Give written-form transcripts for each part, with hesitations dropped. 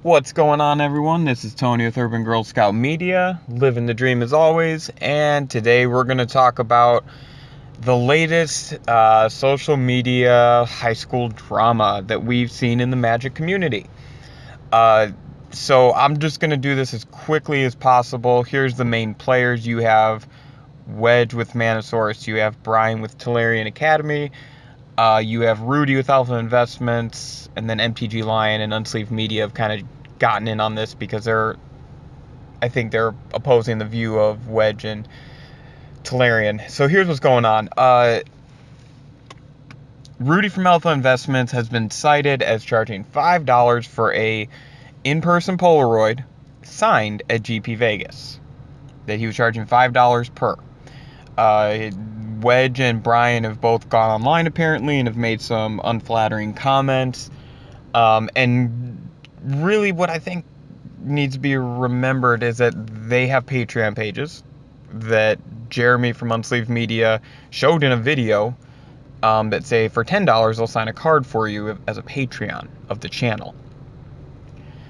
What's going on, everyone? This is Tony with Urban Girl Scout Media, living the dream as always, and today we're going to talk about the latest social media high school drama that we've seen in the Magic community. So I'm just going to do this as quickly as possible. Here's the main players. You have Wedge with Manosaurus, you have Brian with Tolarian Academy, you have Rudy with Alpha Investments, and then MTG Lion and Unsleeved Media have kind of gotten in on this because I think they're opposing the view of Wedge and Tolarian. So here's what's going on. Rudy from Alpha Investments has been cited as charging $5 for a in-person Polaroid signed at GP Vegas. That he was charging $5 per. Wedge and Brian have both gone online apparently and have made some unflattering comments. And really what I think needs to be remembered is that they have Patreon pages that Jeremy from Unsleeved Media showed in a video that say for $10 they'll sign a card for you as a Patreon of the channel.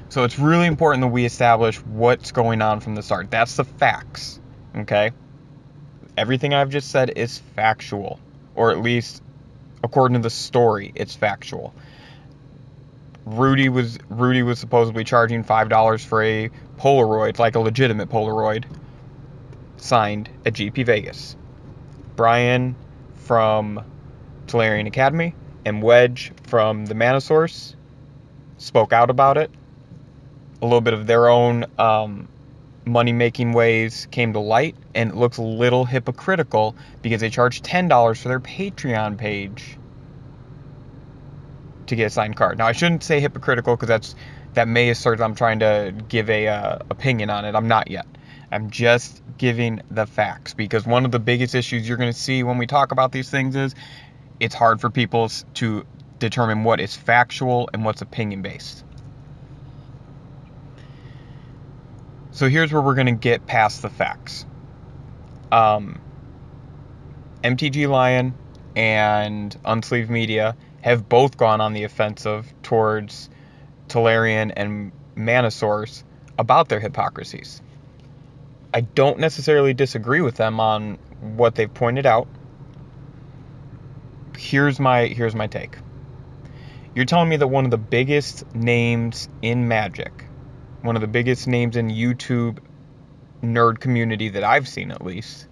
So it's really important that we establish what's going on from the start. That's the facts, okay? Everything I've just said is factual, or at least according to the story, it's factual. Rudy was supposedly charging $5 for a Polaroid, like a legitimate Polaroid, signed at GP Vegas. Brian from Tolarian Academy and Wedge from the Manosaurus spoke out about it. A little bit of their own money-making ways came to light, and it looks a little hypocritical because they charge $10 for their Patreon page to get a signed card. Now, I shouldn't say hypocritical because that may assert I'm trying to give a opinion on it. I'm not yet. I'm just giving the facts, because one of the biggest issues you're going to see when we talk about these things is it's hard for people to determine what is factual and what's opinion-based. So here's where we're going to get past the facts. MTG Lion and Unsleeved Media have both gone on the offensive towards Tolarian and Manosaurus about their hypocrisies. I don't necessarily disagree with them on what they've pointed out. Here's my take. You're telling me that one of the biggest names in Magic, one of the biggest names in YouTube nerd community that I've seen at least,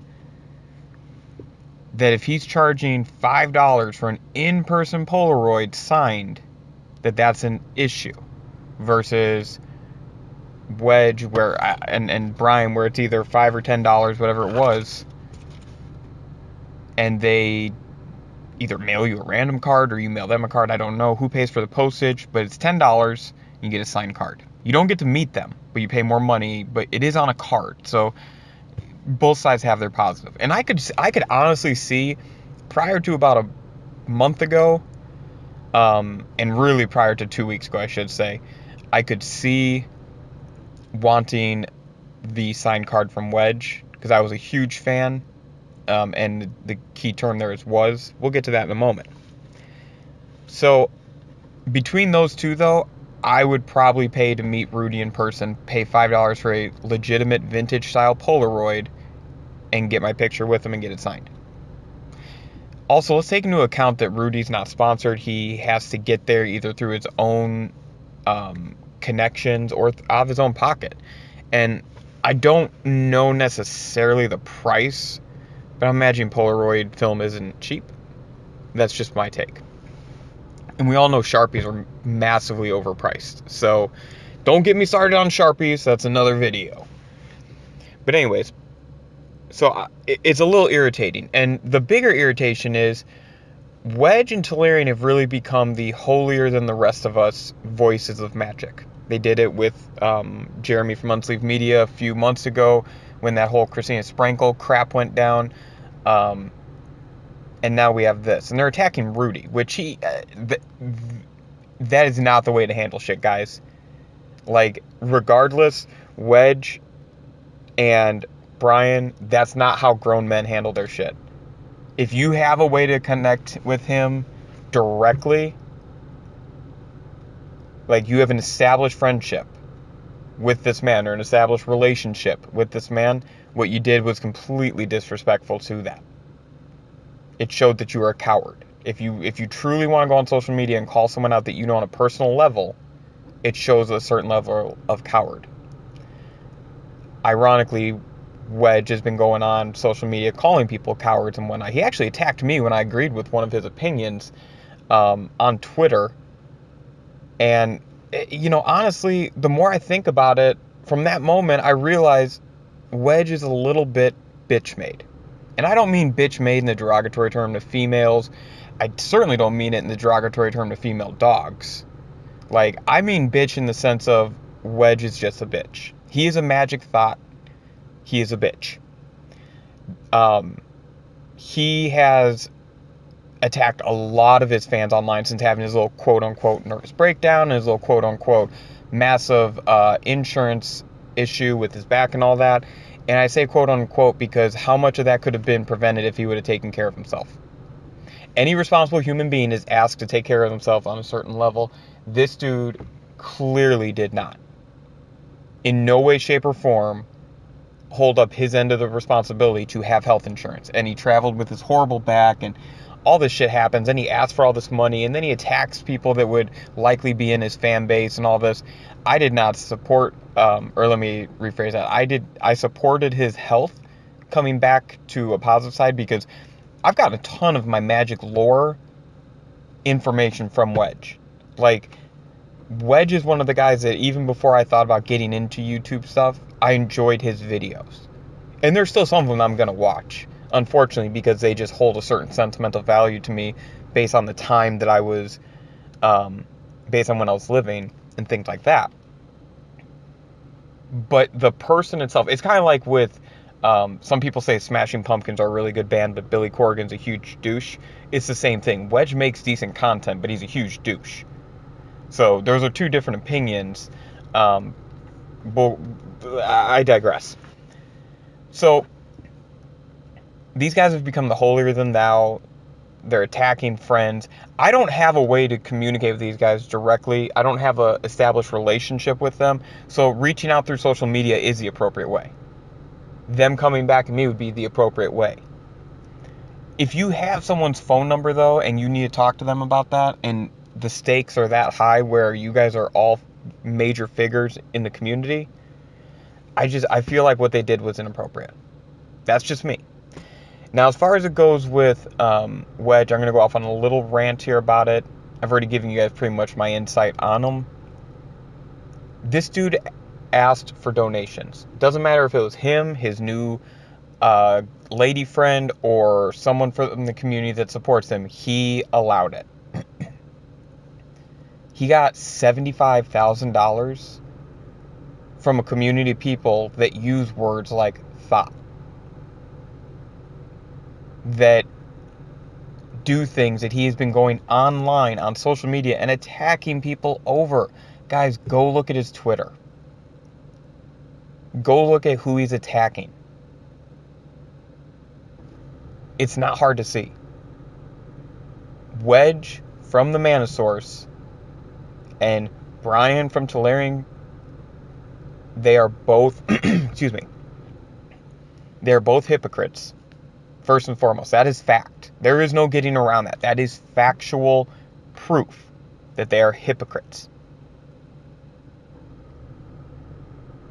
that if he's charging $5 for an in-person Polaroid signed, that's an issue, versus Wedge and Brian, where it's either $5 or $10, whatever it was, and they either mail you a random card or you mail them a card. I don't know who pays for the postage, but it's $10, you get a signed card. You don't get to meet them, but you pay more money, but it is on a card. So both sides have their positive. And I could honestly see, prior to about a month ago, and really prior to 2 weeks ago, I should say, I could see wanting the signed card from Wedge, because I was a huge fan, and the key term there was. We'll get to that in a moment. So between those two, though, I would probably pay to meet Rudy in person, pay $5 for a legitimate vintage-style Polaroid, and get my picture with him and get it signed. Also, let's take into account that Rudy's not sponsored. He has to get there either through his own connections or out of his own pocket. And I don't know necessarily the price, but I imagine Polaroid film isn't cheap. That's just my take. And we all know Sharpies are massively overpriced. So don't get me started on Sharpies. That's another video. But anyways, so it's a little irritating. And the bigger irritation is Wedge and Tolarian have really become the holier than the rest of us voices of Magic. They did it with Jeremy from Unsleeved Media a few months ago when that whole Christina Sprinkle crap went down. And now we have this. And they're attacking Rudy, which that is not the way to handle shit, guys. Like, regardless, Wedge and Brian, that's not how grown men handle their shit. If you have a way to connect with him directly, Like, you have an established friendship with this man, or an established relationship with this man. What you did was completely disrespectful to that. It showed that you were a coward. If you truly want to go on social media and call someone out that you know on a personal level, it shows a certain level of coward. Ironically, Wedge has been going on social media calling people cowards and whatnot. He actually attacked me when I agreed with one of his opinions on Twitter. And, honestly, the more I think about it, from that moment, I realize Wedge is a little bit bitch-made. And I don't mean bitch-made in the derogatory term to females. I certainly don't mean it in the derogatory term to female dogs. Like, I mean bitch in the sense of Wedge is just a bitch. He is a magic thot. He is a bitch. He has attacked a lot of his fans online since having his little quote-unquote nervous breakdown and his little quote-unquote massive insurance issue with his back and all that. And I say quote-unquote because how much of that could have been prevented if he would have taken care of himself? Any responsible human being is asked to take care of himself on a certain level. This dude clearly did not. In no way, shape, or form hold up his end of the responsibility to have health insurance. And he traveled with his horrible back, and all this shit happens, and he asks for all this money, and then he attacks people that would likely be in his fan base and all this. I did not support, or let me rephrase that. I supported his health coming back to a positive side, because I've gotten a ton of my magic lore information from Wedge. Like, Wedge is one of the guys that even before I thought about getting into YouTube stuff, I enjoyed his videos. And there's still some of them I'm going to watch, unfortunately, because they just hold a certain sentimental value to me based on the time that I was, based on when I was living and things like that. But the person itself, it's kind of like with, some people say Smashing Pumpkins are a really good band, but Billy Corgan's a huge douche. It's the same thing. Wedge makes decent content, but he's a huge douche. So those are two different opinions. But I digress. So these guys have become the holier than thou. They're attacking friends. I don't have a way to communicate with these guys directly. I don't have an established relationship with them. So reaching out through social media is the appropriate way. Them coming back at me would be the appropriate way. If you have someone's phone number, though, and you need to talk to them about that, and the stakes are that high where you guys are all major figures in the community, I feel like what they did was inappropriate. That's just me. Now, as far as it goes with Wedge, I'm going to go off on a little rant here about it. I've already given you guys pretty much my insight on him. This dude asked for donations. Doesn't matter if it was him, his new lady friend, or someone from the community that supports him. He allowed it. He got $75,000 from a community of people that use words like thot, that do things that he has been going online on social media and attacking people over. Guys, go look at his Twitter. Go look at who he's attacking. It's not hard to see. Wedge from the Manosaurus and Brian from Tolarian, they are both, excuse me, they're both hypocrites, first and foremost. That is fact. There is no getting around that. That is factual proof that they are hypocrites.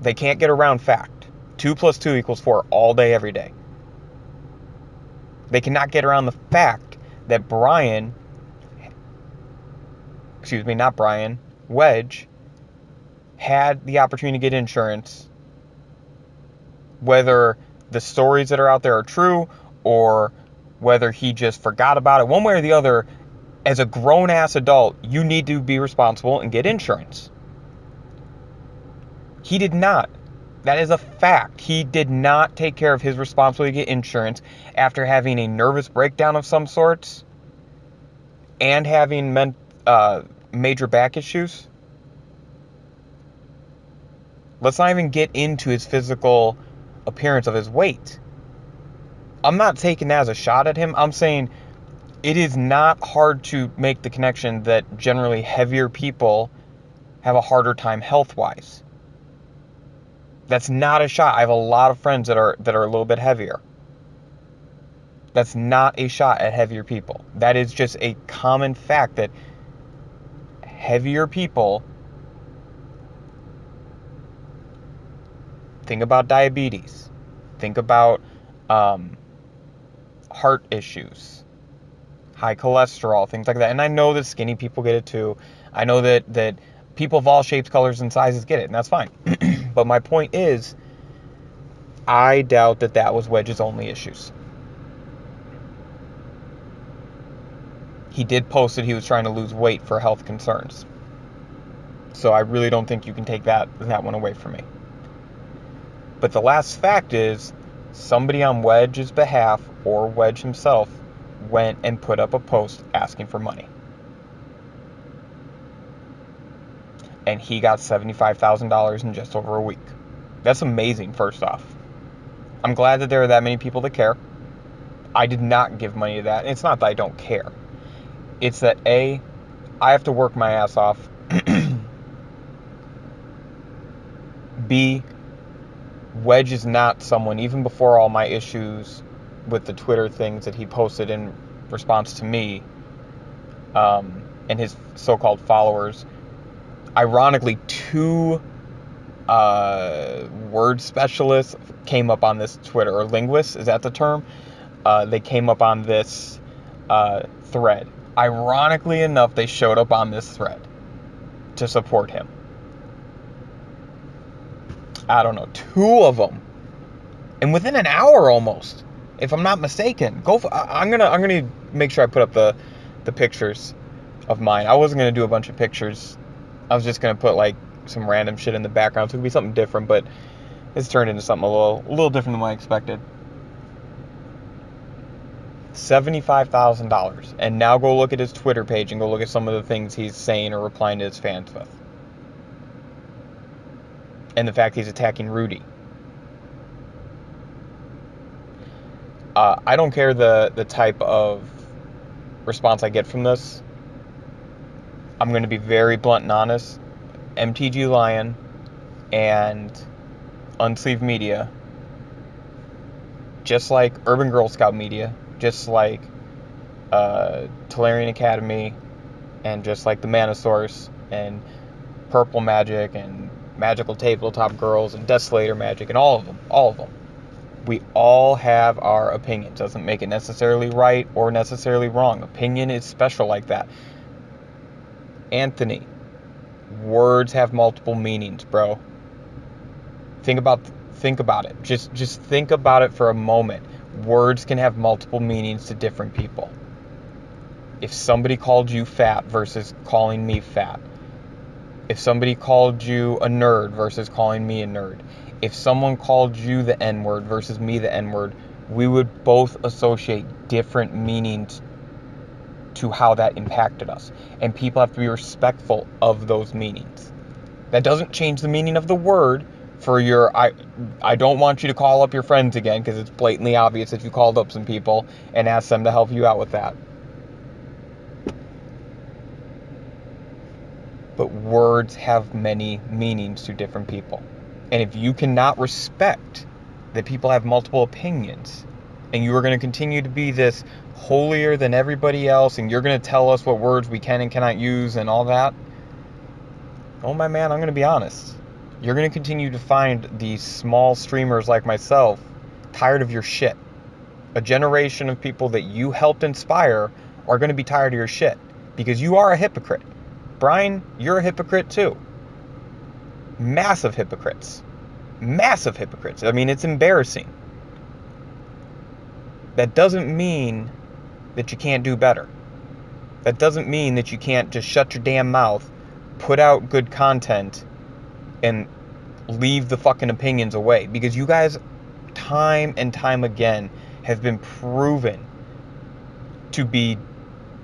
They can't get around fact. 2 + 2 = 4 all day, every day. They cannot get around the fact that Wedge had the opportunity to get insurance, whether the stories that are out there are true or whether he just forgot about it. One way or the other, as a grown-ass adult, you need to be responsible and get insurance. He did not. That is a fact. He did not take care of his responsibility to get insurance after having a nervous breakdown of some sorts and having major back issues. Let's not even get into his physical appearance of his weight. I'm not taking that as a shot at him. I'm saying it is not hard to make the connection that generally heavier people have a harder time health-wise. That's not a shot. I have a lot of friends that are a little bit heavier. That's not a shot at heavier people. That is just a common fact that heavier people, think about diabetes, think about heart issues, high cholesterol, things like that. And I know that skinny people get it too. I know that people of all shapes, colors, and sizes get it, and that's fine. But my point is, I doubt that was Wedge's only issues. He did post that he was trying to lose weight for health concerns. So I really don't think you can take that one away from me. But the last fact is, somebody on Wedge's behalf, or Wedge himself, went and put up a post asking for money. And he got $75,000 in just over a week. That's amazing, first off. I'm glad that there are that many people that care. I did not give money to that. It's not that I don't care. It's that, A, I have to work my ass off. B, Wedge is not someone, even before all my issues with the Twitter things that he posted in response to me and his so-called followers. Ironically, 2 word specialists came up on this Twitter, or linguists, is that the term? They came up on this thread. Ironically enough, they showed up on this thread to support him. I don't know, 2 of them, and within an hour almost, if I'm not mistaken. I'm gonna make sure I put up the pictures of mine. I wasn't gonna do a bunch of pictures. I was just gonna put like some random shit in the background, so it could be something different. But it's turned into something a little different than what I expected. $75,000, and now go look at his Twitter page and go look at some of the things he's saying or replying to his fans with. And the fact he's attacking Rudy. I don't care the type of response I get from this. I'm going to be very blunt and honest. MTG Lion and Unsleeved Media, just like Urban Girl Scout Media, just like Tolarian Academy, and just like the Manosaurus, and Purple Magic, and Magical Tabletop Girls, and Desolator Magic, and all of them. We all have our opinions. Doesn't make it necessarily right or necessarily wrong. Opinion is special like that. Anthony, words have multiple meanings, bro. Think about it. Just think about it for a moment. Words can have multiple meanings to different people. If somebody called you fat versus calling me fat. If somebody called you a nerd versus calling me a nerd. If someone called you the N-word versus me the N-word, we would both associate different meanings to how that impacted us. And people have to be respectful of those meanings. That doesn't change the meaning of the word for your, I don't want you to call up your friends again, because it's blatantly obvious if you called up some people and asked them to help you out with that. But words have many meanings to different people. And if you cannot respect that people have multiple opinions, and you are going to continue to be this holier than everybody else, and you're going to tell us what words we can and cannot use and all that, oh my man, I'm going to be honest. You're going to continue to find these small streamers like myself tired of your shit. A generation of people that you helped inspire are going to be tired of your shit, because you are a hypocrite. Brian, you're a hypocrite too. Massive hypocrites. Massive hypocrites. I mean, it's embarrassing. That doesn't mean that you can't do better. That doesn't mean that you can't just shut your damn mouth, put out good content, and leave the fucking opinions away. Because you guys, time and time again, have been proven to be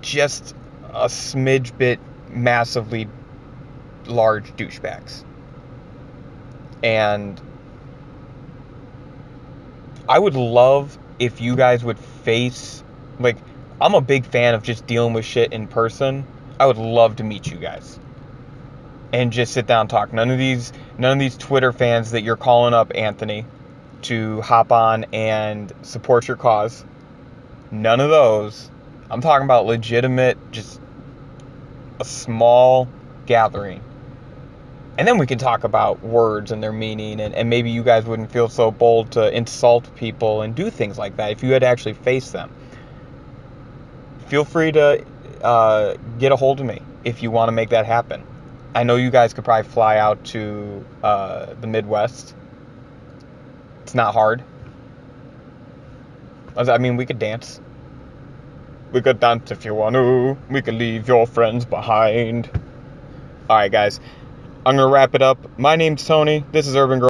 just a smidge bit massively large douchebags. And I would love if you guys would face, like, I'm a big fan of just dealing with shit in person. I would love to meet you guys. and just sit down and talk. None of these Twitter fans that you're calling up, Anthony, to hop on and support your cause. None of those. I'm talking about legitimate, just a small gathering. And then we can talk about words and their meaning, and maybe you guys wouldn't feel so bold to insult people and do things like that if you had to actually face them. Feel free to get a hold of me if you want to make that happen. I know you guys could probably fly out to the Midwest. It's not hard. I mean, we could dance. We could dance if you want to. We could leave your friends behind. Alright, guys. I'm going to wrap it up. My name's Tony. This is Urban Girl.